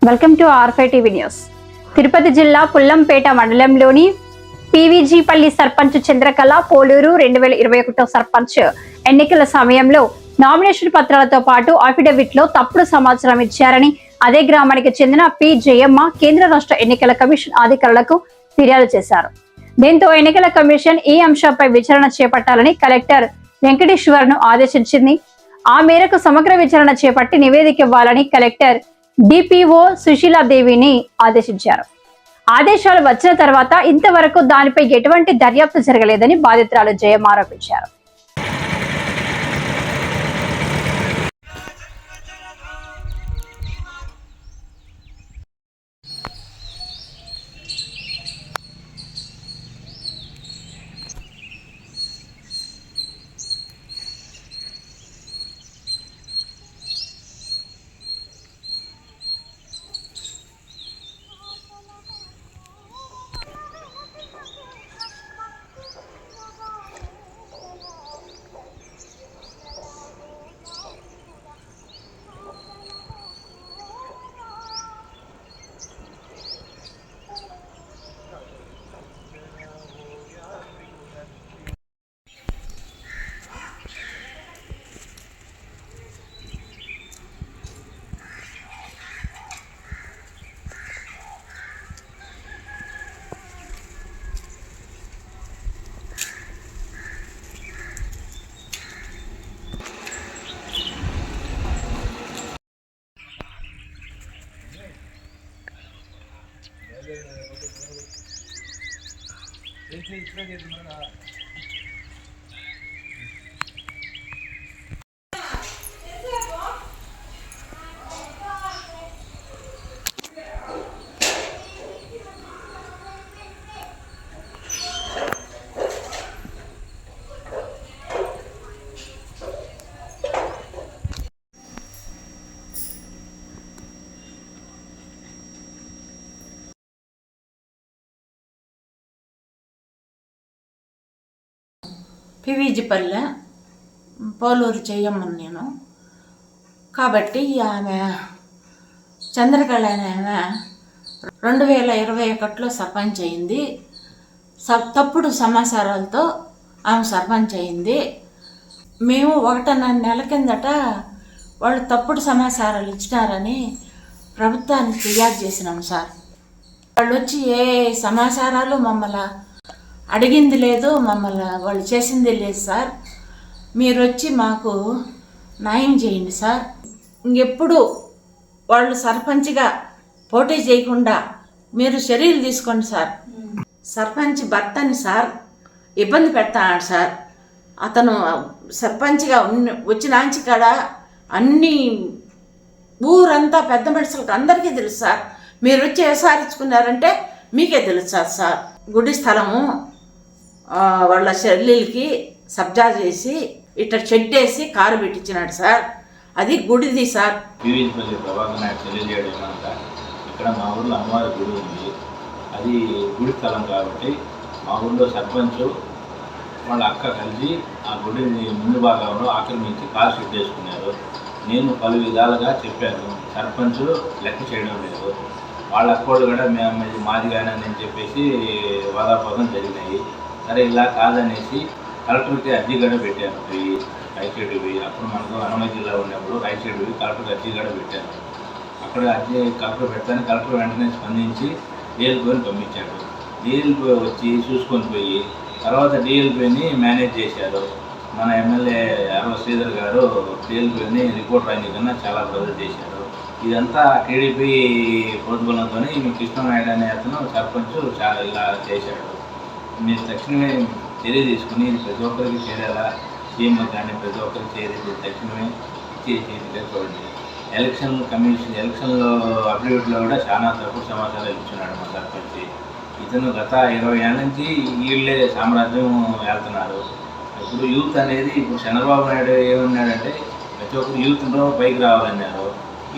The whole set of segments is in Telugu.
వెల్కమ్ టు ఆర్5 టీవీ న్యూస్. తిరుపతి జిల్లా పుల్లంపేట మండలంలోని పీవీజీపల్లి సర్పంచ్ చంద్రకళ పోలూరు 2021 సర్పంచ్ ఎన్నికల సమయంలో నామినేషన్ పత్రాలతో పాటు అఫిడవిట్ లో తప్పుడు సమాచారం ఇచ్చారని అదే గ్రామానికి చెందిన పి జయమ్మ కేంద్ర రాష్ట్ర ఎన్నికల కమిషన్ అధికారులకు ఫిర్యాదు చేశారు. దీంతో ఎన్నికల కమిషన్ ఈ అంశంపై విచారణ చేపట్టాలని కలెక్టర్ వెంకటేశ్వర్ ను ఆదేశించింది. ఆ మేరకు సమగ్ర విచారణ చేపట్టి నివేదిక ఇవ్వాలని కలెక్టర్ డిపిఓ సుశీలాదేవిని ఆదేశించారు. ఆదేశాలు వచ్చిన తర్వాత ఇంతవరకు దానిపై ఎటువంటి దర్యాప్తు జరగలేదని బాధితురాలు జయమ్మ ఆరోపించారు. పీవీజీపల్లె పోలూరు చెయ్యమ్మను నేను. కాబట్టి ఆమె చంద్రకళ అనే ఆమె 2021లో సర్పంచ్ అయింది. తప్పుడు సమాచారాలతో ఆమె సర్పంచ్ అయింది. మేము 1.5 నెలల కిందట వాళ్ళు తప్పుడు సమాచారాలు ఇచ్చినారని ప్రభుత్వానికి ఫిర్యాదు చేసినాం సార్. వాళ్ళు వచ్చి ఏ సమాచారాలు మమ్మల్ని అడిగింది లేదు, మమ్మల్ని వాళ్ళు చేసింది లేదు సార్. మీరు వచ్చి మాకు న్యాయం చేయండి సార్. ఇంకెప్పుడు వాళ్ళు సర్పంచ్గా పోటీ చేయకుండా మీరు చర్యలు తీసుకోండి సార్. సర్పంచ్ భర్తని సార్ ఇబ్బంది పెడతాడు సార్. అతను సర్పంచ్గా వచ్చినాంచి కాడ అన్ని ఊరంతా పెద్ద మనుషులకు అందరికీ తెలుసు సార్. మీరు వచ్చి ఏసారించుకున్నారంటే మీకే తెలుసు సార్. గుడి స్థలము వాళ్ళ చెల్లెలకి సబ్జా చేసి ఇట్లా షెడ్ వేసి కారు పెట్టించినాడు సార్. అది గుడిది సార్. పీవీజీపల్లి ప్రభాకర్ నాయుడు తెలియజేయడం ఏమంట, ఇక్కడ మా ఊళ్ళో అమ్మవారి గుడి ఉంది, అది గుడి స్థలం కాబట్టి మా ఊళ్ళో సర్పంచ్ వాళ్ళ అక్క కలిసి ఆ గుడిని ముందు భాగంలో ఆక్రమించి కారు షెడ్ వేసుకున్నారు. నేను పలు విధాలుగా చెప్పాను, సర్పంచ్ లెక్క చేయడం లేదు. వాళ్ళ అక్కోళ్ళు కూడా మేము మాది కానీ అని చెప్పేసి వాదాపోదం జరిగినాయి. సరే ఇలా కాదనేసి కలెక్టర్కి అర్జీ కూడా పెట్టాను, పోయి రైట్ సైడ్ పోయి. అప్పుడు మనకు అన్నమయ్య జిల్లా ఉన్నప్పుడు రైట్ సైడ్ పోయి కలెక్టర్కి అర్జీ కూడా పెట్టాను. అక్కడ అర్జీ కలెక్టర్ పెడతాను, కలెక్టర్ వెంటనే స్పందించి డిఎల్పీని పంపించాడు. డిఎల్పీ వచ్చి చూసుకొని పోయి తర్వాత డిఎల్పీని మేనేజ్ చేశారు. మన ఎమ్మెల్యే ఆర్వ శ్రీధర్ గారు డిఎల్పీని రిపోర్ట్ రాయని కన్నా చాలా ప్రజలు చేశారు. ఇదంతా టీడీపీ ప్రోద్బలంతో మీ కృష్ణనాయుడు అనే అతను సర్పంచ్ చాలా ఇలా చేశాడు. మీరు తక్షణమే చర్య తీసుకుని ప్రతి ఒక్కరికి చేరేలా సీఎం కానీ ప్రతి ఒక్కరికి చేరేది తక్షణమే ఇచ్చేసేదిగా చూడండి. ఎలక్షన్ కమిషన్ ఎలక్షన్లో అఫిడవిట్లో కూడా చాలా తప్పుడు సమాచారాలు ఇచ్చున్నాడు మా సర్పంచ్. ఇతను గత 20 ఏళ్ళ నుంచి వీళ్ళే సామ్రాజ్యం వెళ్తున్నారు. ఇప్పుడు యూత్ అనేది ఇప్పుడు చంద్రబాబు నాయుడు ఏమన్నాడంటే ప్రతి ఒక్కరు యూత్లో పైకి రావాలన్నారు.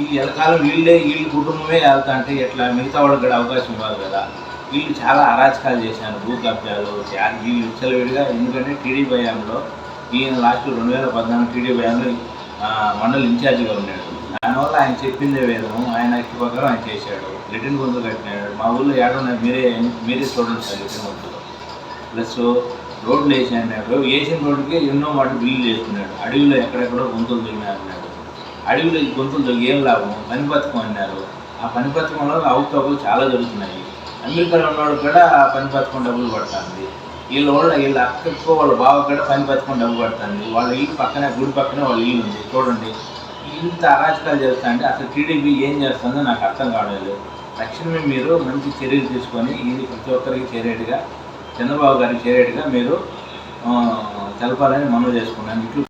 ఈ ఎలకాలం వీళ్ళ కుటుంబమే వెళ్తా అంటే ఎట్లా మిగతా వాళ్ళకి కూడా అవకాశం ఇవ్వాలి కదా. వీళ్ళు చాలా అరాచకాలు చేశారు, భూ కబ్జాలు వీళ్ళు విచ్చలవిడిగా. ఎందుకంటే టీడీపీ హయాంలో ఈయన లాస్ట్ 2014 టీడీపీ హయాంలో మండలి ఇన్ఛార్జిగా ఉన్నాడు. దానివల్ల ఆయన చెప్పిందే వేదం, ఆయన ఇష్ట ప్రకారం ఆయన చేశాడు. రిటర్న్ గొంతులు కట్టినాడు. మా ఊళ్ళో ఏడున్నాయి, మీరే చూడండి సార్ రిటర్న్ గొంతులు. ప్లస్ రోడ్లు వేసి అన్నాడు, వేసిన రోడ్డుకి ఎన్నో మాట బిల్లు చేసుకున్నాడు. అడవిలో ఎక్కడెక్కడో గొంతులు దిగినారు అన్నాడు. అడవిలో ఈ గొంతులు దిగి ఏం లాభం, పని పథకం అన్నారు. ఆ పని పథకంలో అవకతవకలు చాలా జరుగుతున్నాయి. అమెరికాలో ఉన్నవాడు కూడా ఆ పని పథకం డబ్బులు పడుతుంది. వీళ్ళ అక్కడికో వాళ్ళ బావ కూడా పని పథకం డబ్బు పడుతుంది. వాళ్ళ ఇల్లు పక్కనే, గుడి పక్కనే వాళ్ళ ఇల్లు ఉంది. చూడండి ఇంత అరాచకాలు చేస్తాయంటే అసలు టీడీపీ ఏం చేస్తుందో నాకు అర్థం కావట్లేదు. తక్షణమే మీరు మంచి చర్యలు తీసుకొని ఇది ప్రతి ఒక్కరికి చేరేట్టుగా, చంద్రబాబు గారికి చేరేట్టుగా మీరు తెలపాలని మనవి చేసుకున్నాను. ఇట్లు